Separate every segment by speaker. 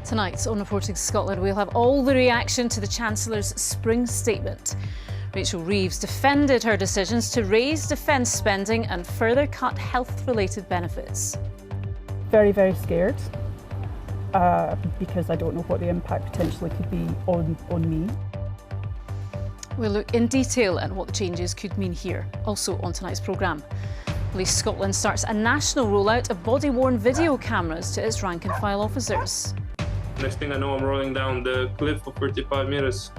Speaker 1: Tonight on Reporting Scotland, we'll have all the reaction to the Chancellor's spring statement. Rachel Reeves defended her decisions to raise defence spending and further cut health-related benefits.
Speaker 2: Very, very scared because I don't know what the impact potentially could be on me.
Speaker 1: We'll look in detail at what the changes could mean here, also on tonight's programme. Police Scotland starts a national rollout of body-worn video cameras to its rank-and-file officers.
Speaker 3: Next thing I know, I'm rolling down the cliff for 35 metres.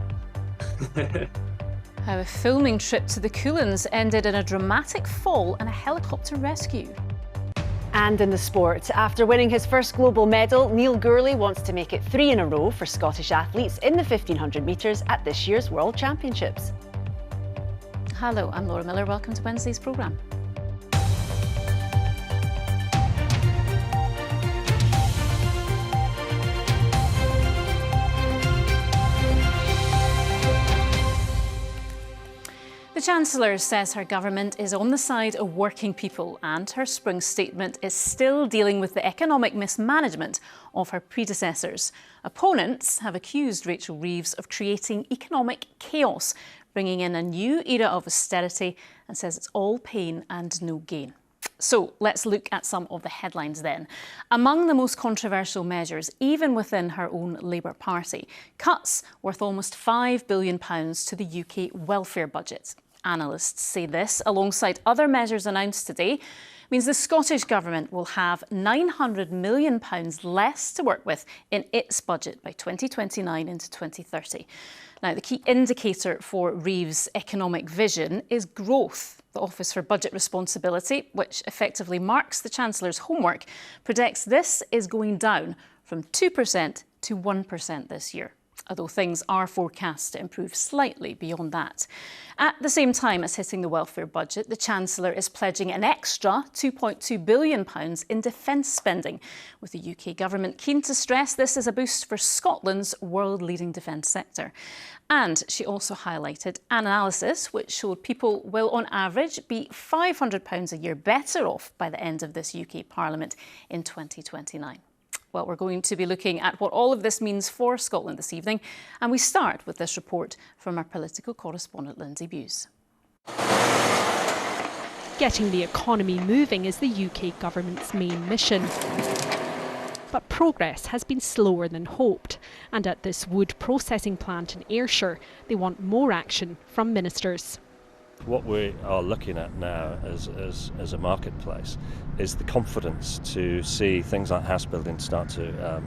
Speaker 1: How a filming trip to the Cuillins ended in a dramatic fall and a helicopter rescue.
Speaker 4: And in the sport, after winning his first global medal, Neil Gourley wants to make it 3 in a row for Scottish athletes in the 1500 metres at this year's World Championships.
Speaker 1: Hello, I'm Laura Miller. Welcome to Wednesday's programme. The Chancellor says her government is on the side of working people, and her spring statement is still dealing with the economic mismanagement of her predecessors. Opponents have accused Rachel Reeves of creating economic chaos, bringing in a new era of austerity, and says it's all pain and no gain. So let's look at some of the headlines then. Among the most controversial measures, even within her own Labour Party, cuts worth almost £5 billion to the UK welfare budget. Analysts say this, alongside other measures announced today, means the Scottish Government will have £900 million less to work with in its budget by 2029 into 2030. Now, the key indicator for Reeves' economic vision is growth. The Office for Budget Responsibility, which effectively marks the Chancellor's homework, predicts this is going down from 2% to 1% this year, although things are forecast to improve slightly beyond that. At the same time as hitting the welfare budget, the Chancellor is pledging an extra £2.2 billion in defence spending, with the UK Government keen to stress this is a boost for Scotland's world-leading defence sector. And she also highlighted an analysis which showed people will, on average, be £500 a year better off by the end of this UK Parliament in 2029. Well, we're going to be looking at what all of this means for Scotland this evening, and we start with this report from our political correspondent Lindsay Bewes.
Speaker 5: Getting the economy moving is the UK government's main mission. But progress has been slower than hoped, and at this wood processing plant in Ayrshire, they want more action from ministers.
Speaker 6: What we are looking at now as a marketplace is the confidence to see things like house building start to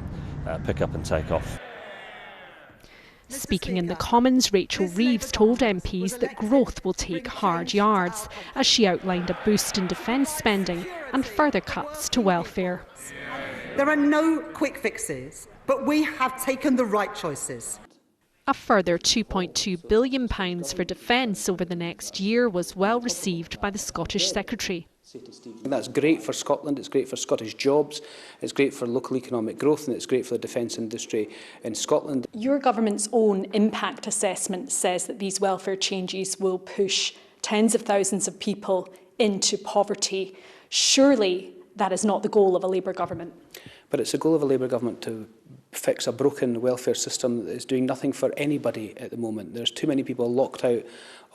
Speaker 6: pick up and take off.
Speaker 5: Speaking in the Commons, Rachel Reeves told MPs that growth will take hard yards, as she outlined a boost in defence spending and further cuts to welfare.
Speaker 7: There are no quick fixes, but we have taken the right choices.
Speaker 5: A further £2.2 billion for defence over the next year was well received by the Scottish Secretary.
Speaker 8: That's great for Scotland, it's great for Scottish jobs, it's great for local economic growth, and it's great for the defence industry in Scotland.
Speaker 9: Your government's own impact assessment says that these welfare changes will push tens of thousands of people into poverty. Surely that is not the goal of a Labour government.
Speaker 8: But it's the goal of a Labour government to fix a broken welfare system that is doing nothing for anybody at the moment. There's too many people locked out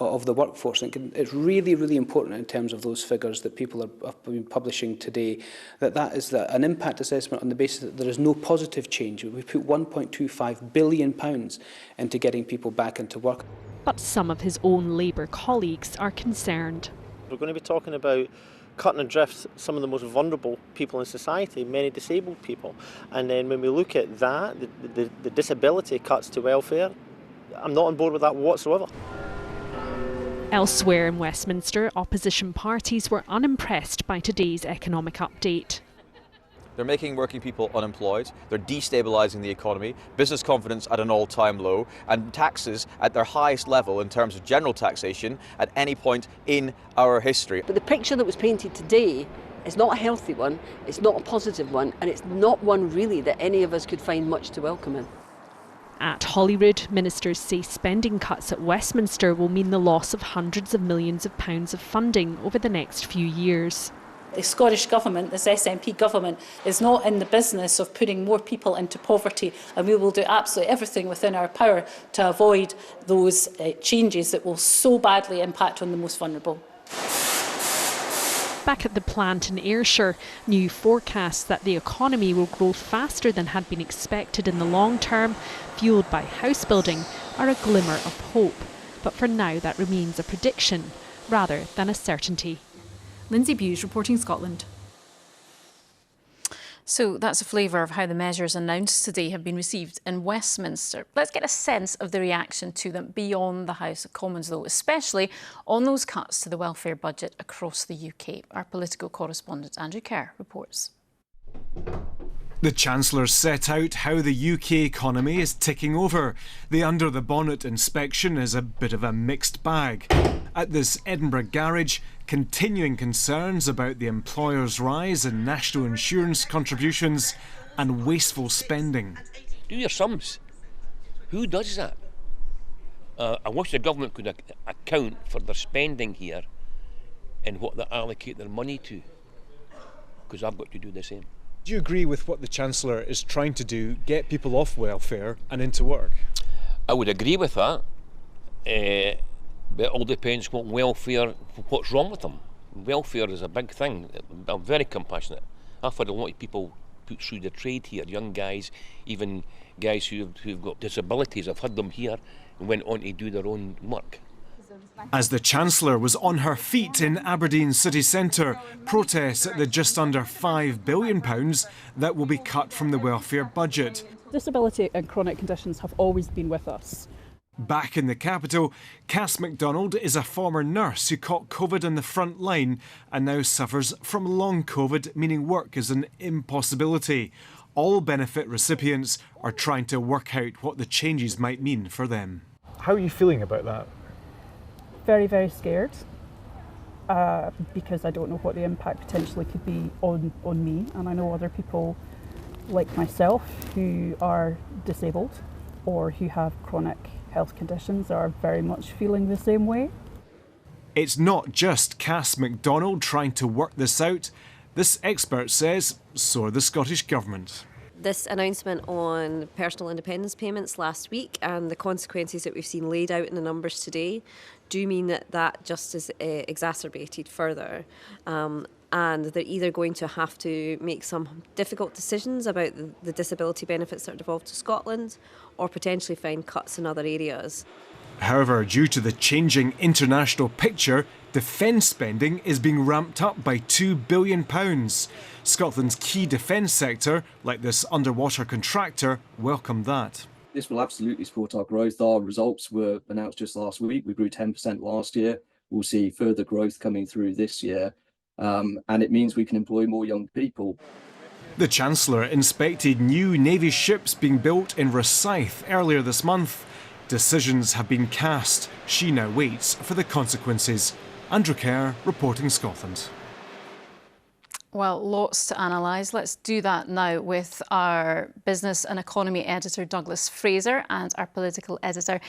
Speaker 8: of the workforce. And it's really, really important in terms of those figures that people have been publishing today, that is an impact assessment on the basis that there is no positive change. We put £1.25 billion into getting people back into work.
Speaker 5: But some of his own Labour colleagues are concerned.
Speaker 10: We're going to be talking about cutting adrift some of the most vulnerable people in society, many disabled people. And then when we look at that, the disability cuts to welfare, I'm not on board with that whatsoever.
Speaker 5: Elsewhere in Westminster, opposition parties were unimpressed by today's economic update.
Speaker 11: They're making working people unemployed, they're destabilising the economy, business confidence at an all-time low, and taxes at their highest level in terms of general taxation at any point in our history.
Speaker 12: But the picture that was painted today is not a healthy one, it's not a positive one, and it's not one really that any of us could find much to welcome in.
Speaker 5: At Holyrood, ministers say spending cuts at Westminster will mean the loss of hundreds of millions of pounds of funding over the next few years.
Speaker 13: The Scottish Government, this SNP government, is not in the business of putting more people into poverty, and we will do absolutely everything within our power to avoid those changes that will so badly impact on the most vulnerable.
Speaker 5: Back at the plant in Ayrshire, new forecasts that the economy will grow faster than had been expected in the long term, fuelled by house building, are a glimmer of hope. But for now that remains a prediction rather than a certainty.
Speaker 14: Lindsay Buse reporting Scotland.
Speaker 1: So that's a flavour of how the measures announced today have been received in Westminster. Let's get a sense of the reaction to them beyond the House of Commons, though, especially on those cuts to the welfare budget across the UK. Our political correspondent Andrew Kerr reports.
Speaker 15: The Chancellor set out how the UK economy is ticking over. The under-the-bonnet inspection is a bit of a mixed bag. At this Edinburgh garage, continuing concerns about the employer's rise in national insurance contributions and wasteful spending.
Speaker 16: Do your sums. Who does that? I wish the government could account for their spending here and what they allocate their money to, because I've got to do the same.
Speaker 15: Do you agree with what the Chancellor is trying to do, get people off welfare and into work?
Speaker 16: I would agree with that, but it all depends what welfare, what's wrong with them. Welfare is a big thing. I'm very compassionate. I've had a lot of people put through the trade here, young guys, even guys who've got disabilities. I've had them here and went on to do their own work.
Speaker 15: As the Chancellor was on her feet in Aberdeen city centre, protests at the just under £5 billion that will be cut from the welfare budget.
Speaker 2: Disability and chronic conditions have always been with us.
Speaker 15: Back in the capital, Cass MacDonald is a former nurse who caught COVID on the front line and now suffers from long COVID, meaning work is an impossibility. All benefit recipients are trying to work out what the changes might mean for them.
Speaker 17: How are you feeling about that?
Speaker 2: Very, very scared because I don't know what the impact potentially could be on me, and I know other people like myself who are disabled or who have chronic health conditions are very much feeling the same way.
Speaker 15: It's not just Cass MacDonald trying to work this out. This expert says so are the Scottish Government.
Speaker 18: This announcement on personal independence payments last week and the consequences that we've seen laid out in the numbers today do mean that just is exacerbated further. And they're either going to have to make some difficult decisions about the disability benefits that are devolved to Scotland or potentially find cuts in other areas.
Speaker 15: However, due to the changing international picture, defence spending is being ramped up by £2 billion. Scotland's key defence sector, like this underwater contractor, welcomed that.
Speaker 19: This will absolutely support our growth. Our results were announced just last week. We grew 10% last year. We'll see further growth coming through this year. And it means we can employ more young people.
Speaker 15: The Chancellor inspected new Navy ships being built in Rosyth earlier this month. Decisions have been cast. She now waits for the consequences. Andrew Kerr, reporting Scotland.
Speaker 1: Well, lots to analyse. Let's do that now with our business and economy editor, Douglas Fraser, and our political editor,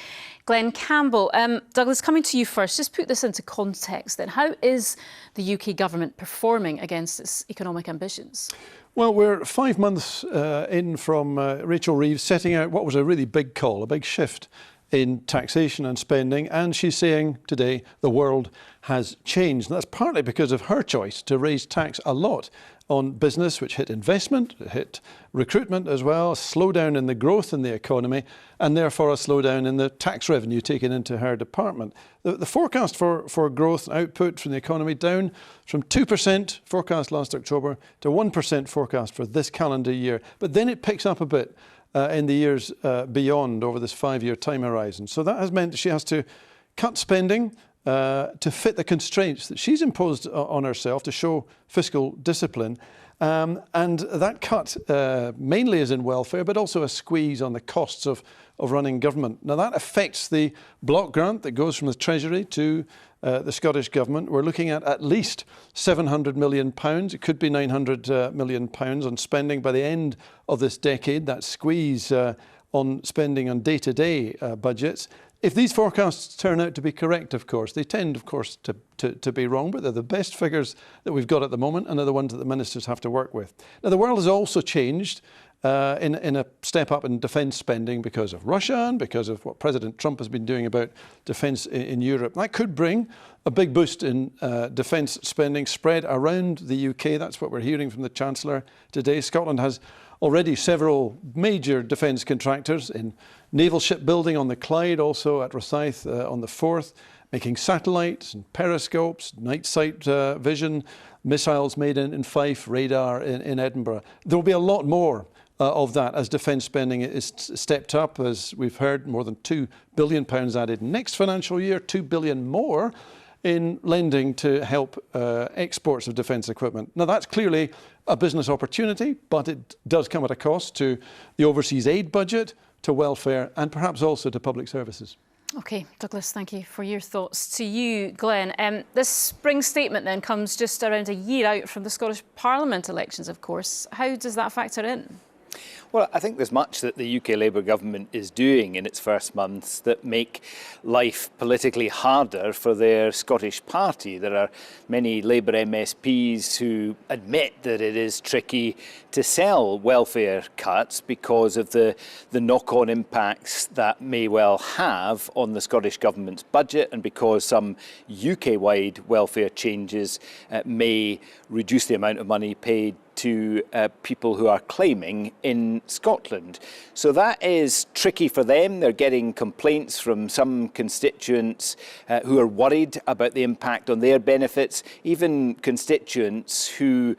Speaker 1: Glenn Campbell. Douglas, coming to you first, just put this into context then. How is the UK government performing against its economic ambitions?
Speaker 20: Well, we're 5 months in from Rachel Reeves setting out what was a really big call, a big shift in taxation and spending, and she's saying today the world has changed. And that's partly because of her choice to raise tax a lot on business, which hit investment, it hit recruitment as well, a slowdown in the growth in the economy, and therefore a slowdown in the tax revenue taken into her department. The forecast for growth and output from the economy down from 2% forecast last October to 1% forecast for this calendar year. But then it picks up a bit in the years beyond over this 5-year time horizon. So that has meant that she has to cut spending to fit the constraints that she's imposed on herself to show fiscal discipline. And that cut mainly is in welfare, but also a squeeze on the costs of running government. Now that affects the block grant that goes from the Treasury to the Scottish Government. We're looking at least £700 million. It could be £900 million on spending by the end of this decade. That squeeze on spending on day-to-day budgets. If these forecasts turn out to be correct, of course, they tend, of course, to be wrong, but they're the best figures that we've got at the moment and are the ones that the ministers have to work with. Now, the world has also changed in a step up in defence spending because of Russia and because of what President Trump has been doing about defence in Europe. That could bring a big boost in defence spending spread around the UK. That's what we're hearing from the Chancellor today. Scotland has already several major defence contractors in naval shipbuilding on the Clyde, also at Rosyth on the Forth, making satellites and periscopes, night sight vision, missiles made in Fife, radar in Edinburgh. There will be a lot more of that as defence spending is stepped up, as we've heard, more than £2 billion added next financial year, £2 billion more in lending to help exports of defence equipment. Now, that's clearly a business opportunity, but it does come at a cost to the overseas aid budget, to welfare, and perhaps also to public services.
Speaker 1: OK, Douglas, thank you for your thoughts. To you, Glenn, this spring statement then comes just around a year out from the Scottish Parliament elections, of course. How does that factor in?
Speaker 21: Well, I think there's much that the UK Labour government is doing in its first months that make life politically harder for their Scottish party. There are many Labour MSPs who admit that it is tricky to sell welfare cuts because of the knock-on impacts that may well have on the Scottish government's budget, and because some UK-wide welfare changes may reduce the amount of money paid to people who are claiming in Scotland. So that is tricky for them. They're getting complaints from some constituents who are worried about the impact on their benefits, even constituents who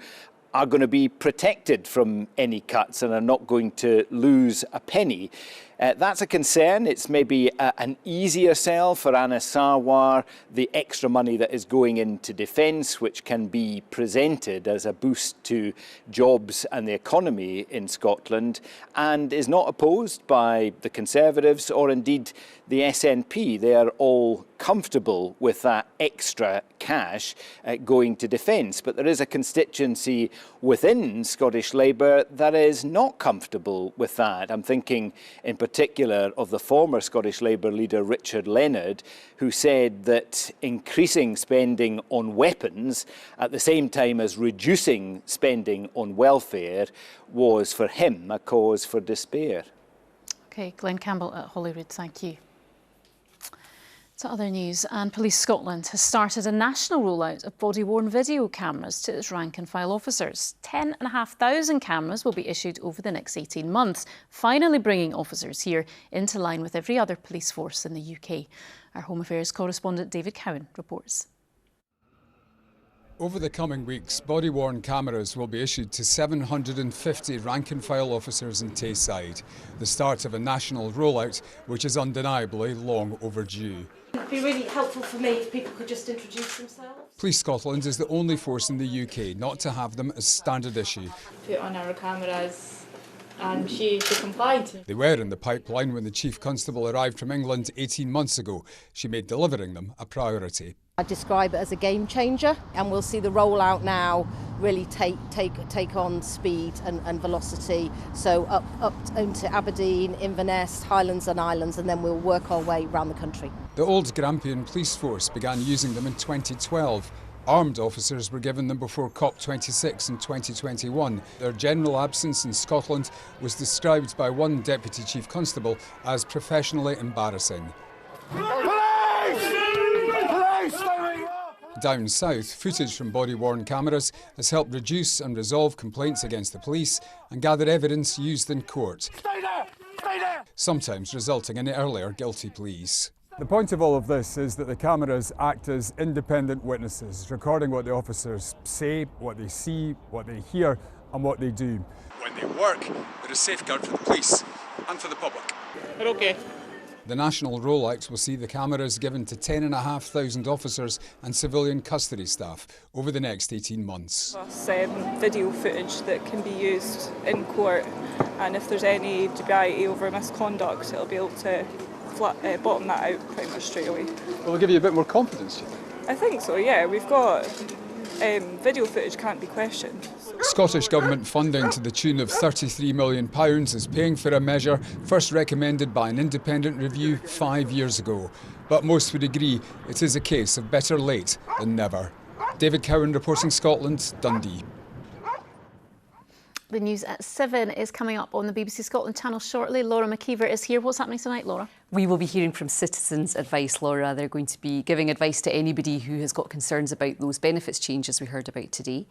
Speaker 21: are going to be protected from any cuts and are not going to lose a penny. That's a concern. It's maybe an easier sell for Anas Sarwar, the extra money that is going into defence, which can be presented as a boost to jobs and the economy in Scotland, and is not opposed by the Conservatives or indeed the SNP. They are all comfortable with that extra cash going to defence. But there is a constituency within Scottish Labour that is not comfortable with that. I'm thinking in particular of the former Scottish Labour leader Richard Leonard, who said that increasing spending on weapons at the same time as reducing spending on welfare was for him a cause for despair.
Speaker 1: OK, Glenn Campbell at Holyrood, thank you. To other news, and Police Scotland has started a national rollout of body-worn video cameras to its rank-and-file officers. 10,500 cameras will be issued over the next 18 months, finally bringing officers here into line with every other police force in the UK. Our Home Affairs correspondent David Cowan reports.
Speaker 22: Over the coming weeks, body-worn cameras will be issued to 750 rank-and-file officers in Tayside, the start of a national rollout which is undeniably long overdue.
Speaker 23: It would be really helpful for me if people could just introduce themselves.
Speaker 22: Police Scotland is the only force in the UK not to have them as standard issue.
Speaker 24: Put on our cameras and she complied.
Speaker 22: They were in the pipeline when the Chief Constable arrived from England 18 months ago. She made delivering them a priority.
Speaker 25: I describe it as a game changer, and we'll see the rollout now really take on speed and velocity. So up into Aberdeen, Inverness, Highlands and Islands, and then we'll work our way around the country.
Speaker 22: The Old Grampian Police Force began using them in 2012. Armed officers were given them before COP26 in 2021. Their general absence in Scotland was described by one Deputy Chief Constable as professionally embarrassing. Down south, footage from body-worn cameras has helped reduce and resolve complaints against the police and gather evidence used in court, sometimes resulting in earlier guilty pleas.
Speaker 26: The point of all of this is that the cameras act as independent witnesses, recording what the officers say, what they see, what they hear and what they do.
Speaker 22: When they work, they're a safeguard for the police and for the public.
Speaker 24: We're OK.
Speaker 22: The national rollout will see the cameras given to 10,500 officers and civilian custody staff over the next 18 months.
Speaker 24: Video footage that can be used in court, and if there's any dubiety over misconduct, it'll be able to bottom that out pretty much straight away.
Speaker 26: Will it give you a bit more confidence?
Speaker 24: I think so, yeah. We've got video footage can't be questioned. So.
Speaker 22: Scottish Government funding to the tune of £33 million is paying for a measure first recommended by an independent review 5 years ago. But most would agree it is a case of better late than never. David Cowan reporting Scotland, Dundee.
Speaker 1: The news at 7 is coming up on the BBC Scotland channel shortly. Laura McKeever is here. What's happening tonight, Laura?
Speaker 3: We will be hearing from Citizens Advice, Laura. They're going to be giving advice to anybody who has got concerns about those benefits changes we heard about today.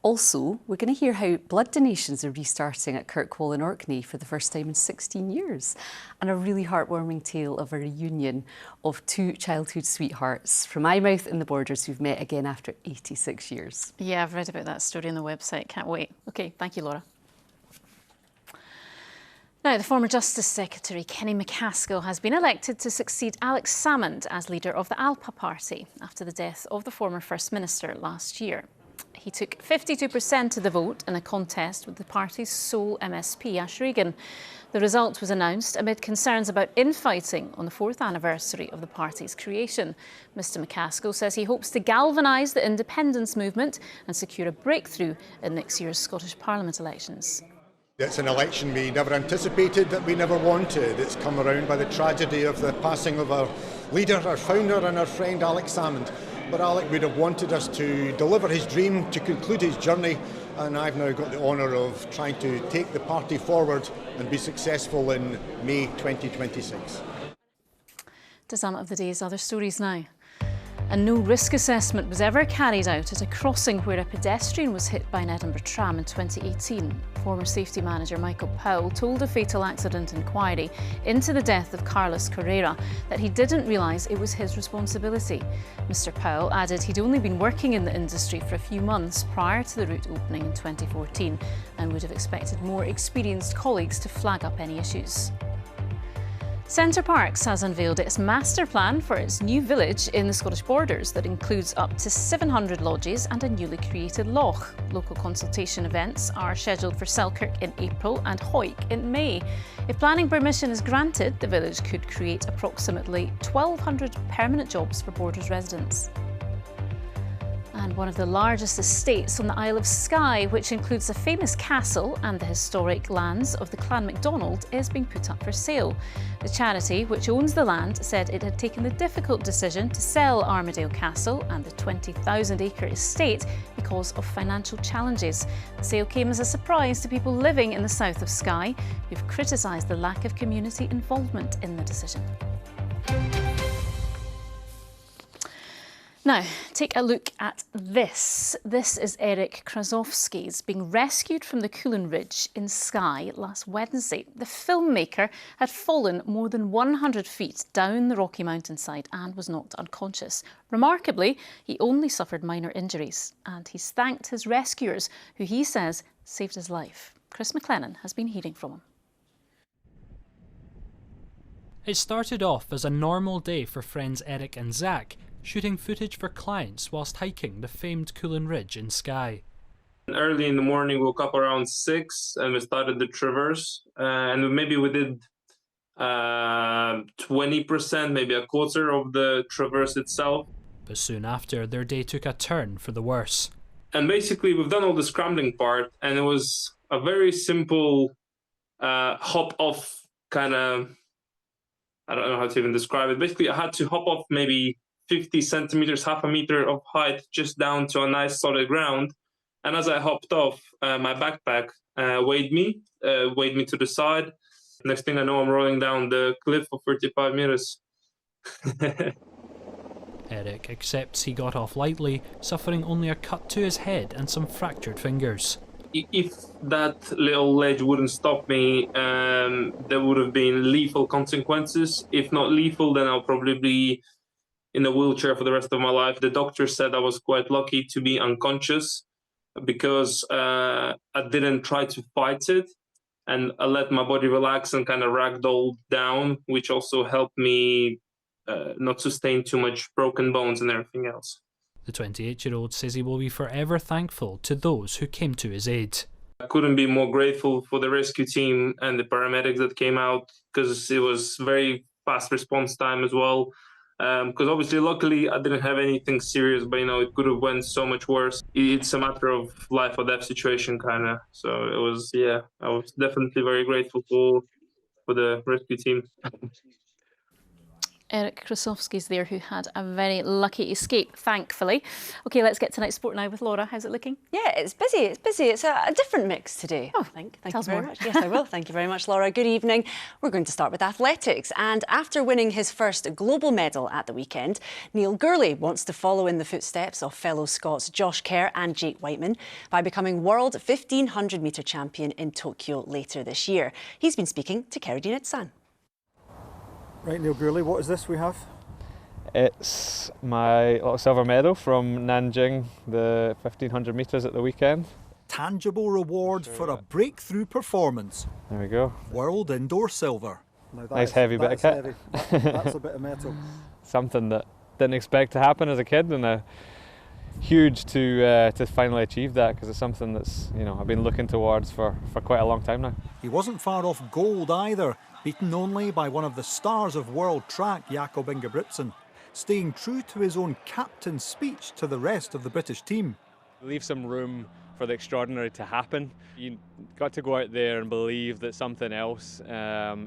Speaker 3: Also, we're going to hear how blood donations are restarting at Kirkwall in Orkney for the first time in 16 years. And a really heartwarming tale of a reunion of two childhood sweethearts from Eyemouth and the Borders who've met again after 86 years.
Speaker 1: Yeah, I've read about that story on the website. Can't wait. OK, thank you, Laura. Now, the former Justice Secretary, Kenny MacAskill, has been elected to succeed Alex Salmond as leader of the ALPA party after the death of the former First Minister last year. He took 52% of the vote in a contest with the party's sole MSP, Ash Regan. The result was announced amid concerns about infighting on the 4th anniversary of the party's creation. Mr MacAskill says he hopes to galvanise the independence movement and secure a breakthrough in next year's Scottish Parliament elections.
Speaker 4: It's an election we never anticipated, that we never wanted. It's come around by the tragedy of the passing of our leader, our founder and our friend Alex Salmond. But Alec would have wanted us to deliver his dream, to conclude his journey, and I've now got the honour of trying to take the party forward and be successful in May 2026.
Speaker 1: To some of the day's other stories now. A no-risk assessment was ever carried out at a crossing where a pedestrian was hit by an Edinburgh tram in 2018. Former safety manager Michael Powell told a fatal accident inquiry into the death of Carlos Carrera that he didn't realise it was his responsibility. Mr Powell added he'd only been working in the industry for a few months prior to the route opening in 2014 and would have expected more experienced colleagues to flag up any issues. Center Parcs has unveiled its master plan for its new village in the Scottish Borders that includes up to 700 lodges and a newly created loch. Local consultation events are scheduled for Selkirk in April and Hawick in May. If planning permission is granted, the village could create approximately 1,200 permanent jobs for Borders residents. And one of the largest estates on the Isle of Skye, which includes a famous castle and the historic lands of the Clan MacDonald, is being put up for sale. The charity, which owns the land, said it had taken the difficult decision to sell Armadale Castle and the 20,000-acre estate because of financial challenges. The sale came as a surprise to people living in the south of Skye, who've criticised the lack of community involvement in the decision. Now, take a look at this. This is Eric Krasowski's being rescued from the Cullen Ridge in Skye last Wednesday. The filmmaker had fallen more than 100 feet down the rocky mountainside and was knocked unconscious. Remarkably, he only suffered minor injuries, and he's thanked his rescuers, who he says saved his life. Chris McLennan has been hearing from him.
Speaker 6: It started off as a normal day for friends Eric and Zach, shooting footage for clients whilst hiking the famed Cullen Ridge in Skye.
Speaker 7: Early in the morning, woke up around 6 and we started the traverse. And maybe we did 20%, maybe a quarter of the traverse itself.
Speaker 6: But soon after, their day took a turn for the worse.
Speaker 7: And basically, we've done all the scrambling part, and it was a very simple hop off kind of, I don't know how to even describe it. Basically, I had to hop off maybe 50 centimeters, half a meter of height, just down to a nice solid ground. And as I hopped off, my backpack weighed me to the side. Next thing I know, I'm rolling down the cliff for 35 meters.
Speaker 6: Eric accepts he got off lightly, suffering only a cut to his head and some fractured fingers.
Speaker 7: If that little ledge wouldn't stop me, there would have been lethal consequences. If not lethal, then I'll probably be in a wheelchair for the rest of my life. The doctor said I was quite lucky to be unconscious because I didn't try to fight it, and I let my body relax and kind of ragdoll down, which also helped me not sustain too much broken bones and everything else.
Speaker 6: The 28-year-old says he will be forever thankful to those who came to his aid.
Speaker 7: I couldn't be more grateful for the rescue team and the paramedics that came out, because it was very fast response time as well. Because obviously, luckily, I didn't have anything serious, but it could have went so much worse. It's a matter of life or death situation, kind of. So it was, I was definitely very grateful for the rescue team.
Speaker 1: Eric Krasowski's there, who had a very lucky escape, thankfully. OK, let's get to Night Sport now with Laura. How's it looking?
Speaker 8: Yeah, it's busy. It's busy. It's a different mix today.
Speaker 1: Oh,
Speaker 8: Thank
Speaker 1: tell
Speaker 8: you
Speaker 1: us
Speaker 8: very
Speaker 1: more.
Speaker 8: much. Yes, I will. Thank you very much, Laura. Good evening. We're going to start with athletics. And after winning his first global medal at the weekend, Neil Gourley wants to follow in the footsteps of fellow Scots Josh Kerr and Jake Whiteman by becoming world 1500-metre champion in Tokyo later this year. He's been speaking to Kerry Nitsan.
Speaker 17: Right, Neil Gourley, what is this we have?
Speaker 9: It's my little silver medal from Nanjing, the 1500 metres at the weekend.
Speaker 10: Tangible reward for a breakthrough performance.
Speaker 9: There we go.
Speaker 10: World indoor silver.
Speaker 9: Nice heavy bit of kit.
Speaker 17: That's a bit of metal.
Speaker 9: Something that didn't expect to happen as a kid, and huge to finally achieve that, because it's something that's I've been looking towards for quite a long time now.
Speaker 10: He wasn't far off gold either, beaten only by one of the stars of world track, Jakob Ingebrigtsen, staying true to his own captain's speech to the rest of the British team.
Speaker 9: Leave some room for the extraordinary to happen. You got to go out there and believe that something else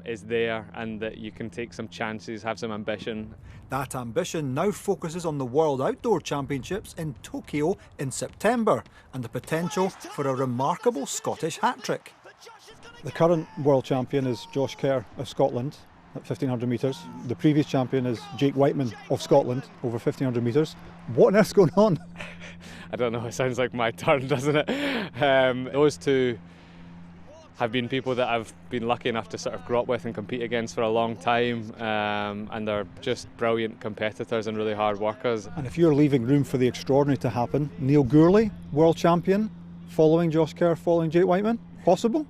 Speaker 9: is there, and that you can take some chances, have some ambition.
Speaker 10: That ambition now focuses on the World Outdoor Championships in Tokyo in September, and the potential for a remarkable Scottish hat-trick.
Speaker 17: The current world champion is Josh Kerr of Scotland at 1500 metres. The previous champion is Jake Whiteman of Scotland over 1500 metres. What on earth's going on?
Speaker 9: I don't know, it sounds like my turn, doesn't it? Those two have been people that I've been lucky enough to sort of grow up with and compete against for a long time, and they're just brilliant competitors and really hard workers.
Speaker 17: And if you're leaving room for the extraordinary to happen, Neil Gourley, world champion, following Josh Kerr, following Jake Whiteman, possible?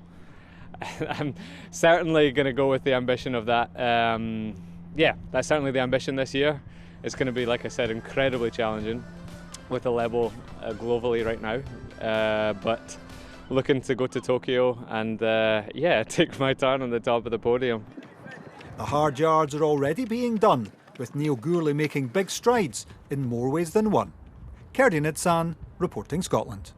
Speaker 9: I'm certainly going to go with the ambition of that. That's certainly the ambition this year. It's going to be, like I said, incredibly challenging with the level globally right now. But looking to go to Tokyo and take my turn on the top of the podium.
Speaker 10: The hard yards are already being done, with Neil Gourley making big strides in more ways than one. Kerry Nitsan, reporting Scotland.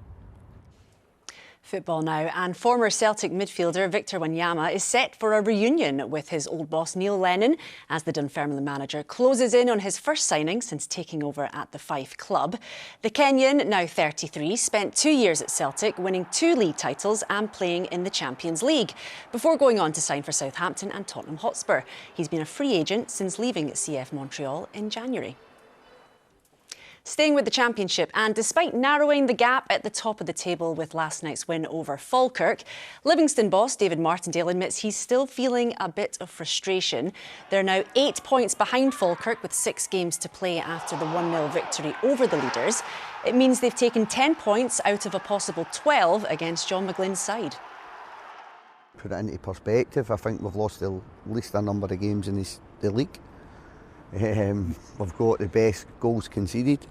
Speaker 8: Football now, and former Celtic midfielder Victor Wanyama is set for a reunion with his old boss Neil Lennon as the Dunfermline manager closes in on his first signing since taking over at the Fife club. The Kenyan, now 33, spent 2 years at Celtic, winning 2 league titles and playing in the Champions League, before going on to sign for Southampton and Tottenham Hotspur. He's been a free agent since leaving CF Montreal in January. Staying with the Championship, and despite narrowing the gap at the top of the table with last night's win over Falkirk, Livingston boss David Martindale admits he's still feeling a bit of frustration. They're now 8 points behind Falkirk with 6 games to play after the 1-0 victory over the leaders. It means they've taken 10 points out of a possible 12 against John McGlynn's side.
Speaker 11: Put it into perspective, I think we've lost the least number of games in the league. We've got the best goals conceded,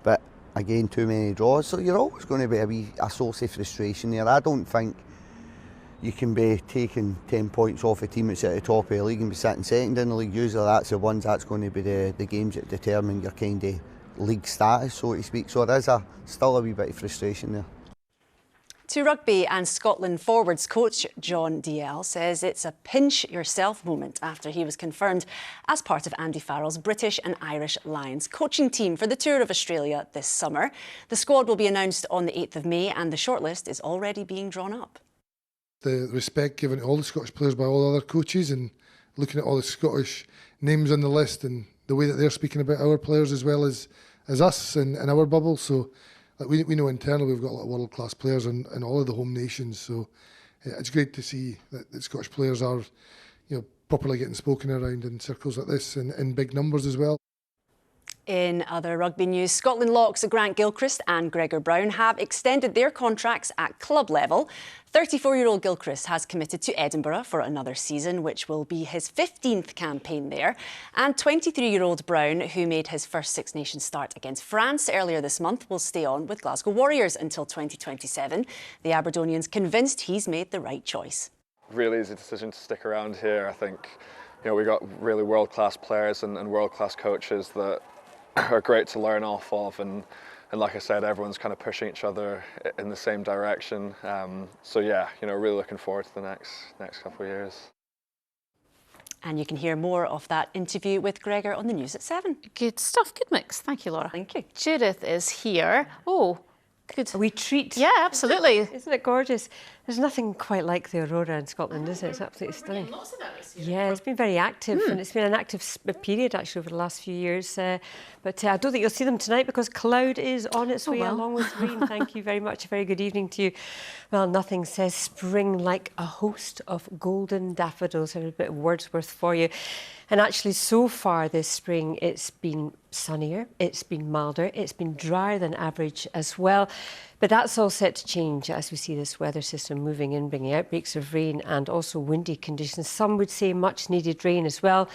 Speaker 11: but again too many draws, so you're always going to be a source of frustration there. I don't think you can be taking 10 points off a team that's at the top of the league and be sitting second in the league. Usually that's the ones that's going to be the games that determine your kind of league status, so to speak, so there is still a wee bit of frustration there.
Speaker 8: To rugby, and Scotland forwards coach John Dalziel says it's a pinch yourself moment after he was confirmed as part of Andy Farrell's British and Irish Lions coaching team for the tour of Australia this summer. The squad will be announced on the 8th of May and the shortlist is already being drawn up.
Speaker 12: The respect given to all the Scottish players by all the other coaches, and looking at all the Scottish names on the list and the way that they're speaking about our players as well as us and our bubble. So we know internally we've got a lot of world-class players in all of the home nations, so it's great to see that the Scottish players are, properly getting spoken around in circles like this and in big numbers as well.
Speaker 8: In other rugby news, Scotland locks Grant Gilchrist and Gregor Brown have extended their contracts at club level. 34-year-old Gilchrist has committed to Edinburgh for another season, which will be his 15th campaign there. And 23-year-old Brown, who made his first Six Nations start against France earlier this month, will stay on with Glasgow Warriors until 2027. The Aberdonian's convinced he's made the right choice.
Speaker 13: Really easy decision to stick around here. I think
Speaker 2: you know, we've got really world-class players and world-class coaches that are great to learn off of, and like I said, everyone's kind of pushing each other in the same direction. So yeah, you know, really looking forward to the next couple of years.
Speaker 8: And you can hear more of that interview with Gregor on the news at 7.
Speaker 1: Good stuff, good mix. Thank you, Laura.
Speaker 8: Thank you.
Speaker 1: Judith is here. Oh, good.
Speaker 5: A wee treat.
Speaker 1: Yeah, absolutely.
Speaker 5: Isn't it gorgeous? There's nothing quite like the aurora in Scotland, is it? It's absolutely stunning.
Speaker 1: Lots of that this year.
Speaker 5: Yeah, it's been very active, and it's been an active period actually over the last few years. But I don't think you'll see them tonight because cloud is on its way along with rain. Thank you very much. A very good evening to you. Well, nothing says spring like a host of golden daffodils. I have a bit of Wordsworth for you. And actually, so far this spring, it's been sunnier, it's been milder, it's been drier than average as well. But that's all set to change as we see this weather system moving in, bringing outbreaks of rain and also windy conditions. Some would say much needed rain as well.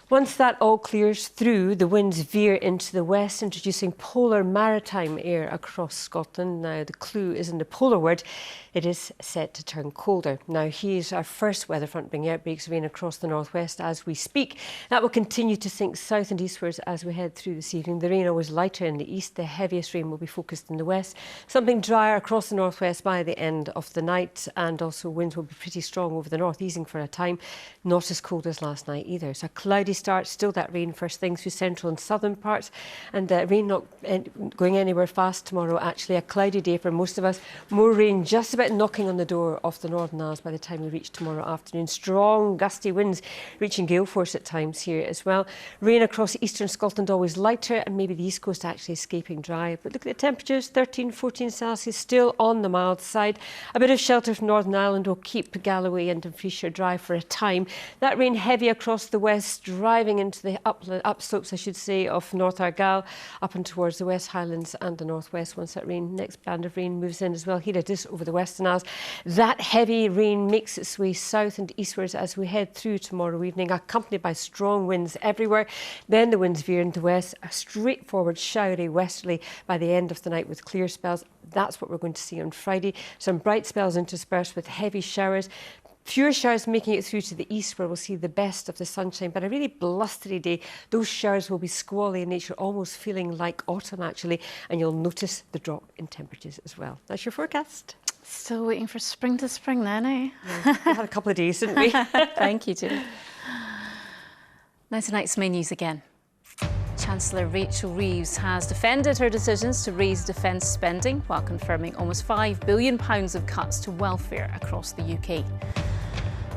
Speaker 5: Once that all clears through, the winds veer into the west, introducing polar maritime air across Scotland. Now, the clue isn't a polar word. It is set to turn colder. Now, here's our first weather front bringing outbreaks of rain across the northwest as we speak. That will continue to sink south and eastwards as we head through this evening. The rain always lighter in the east. The heaviest rain will be focused in the west. Something drier across the northwest by the end of the night. And also winds will be pretty strong over the north, easing for a time. Not as cold as last night either. So a cloudy start, still that rain first thing through central and southern parts, and rain not going anywhere fast tomorrow. Actually, a cloudy day for most of us. More rain just about knocking on the door of the Northern Isles by the time we reach tomorrow afternoon. Strong gusty winds reaching gale force at times here as well. Rain across eastern Scotland always lighter, and maybe the east coast actually escaping dry. But look at the temperatures, 13, 14 Celsius, still on the mild side. A bit of shelter from Northern Ireland will keep Galloway and Dumfriesshire dry for a time. That rain heavy across the west, driving into the upslopes, I should say, of North Argyll, up and towards the West Highlands and the northwest. Once that next band of rain moves in as well. Here it is over the Western Isles. That heavy rain makes its way south and eastwards as we head through tomorrow evening, accompanied by strong winds everywhere. Then the winds veer into the west, a straightforward showery westerly by the end of the night with clear spells. That's what we're going to see on Friday. Some bright spells interspersed with heavy showers. Fewer showers making it through to the east where we'll see the best of the sunshine, but a really blustery day. Those showers will be squally in nature, almost feeling like autumn actually, and you'll notice the drop in temperatures as well. That's your forecast.
Speaker 1: Still waiting for spring to spring then, eh?
Speaker 5: Yeah, we had a couple of days, didn't we?
Speaker 1: Thank you, Judy. Now tonight's main news again. Chancellor Rachel Reeves has defended her decisions to raise defence spending while confirming almost £5 billion of cuts to welfare across the UK.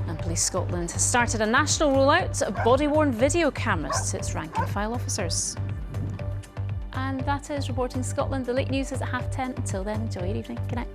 Speaker 1: And Police Scotland has started a national rollout of body-worn video cameras to its rank-and-file officers. And that is Reporting Scotland. The late news is at 10:30. Until then, enjoy your evening. Good night.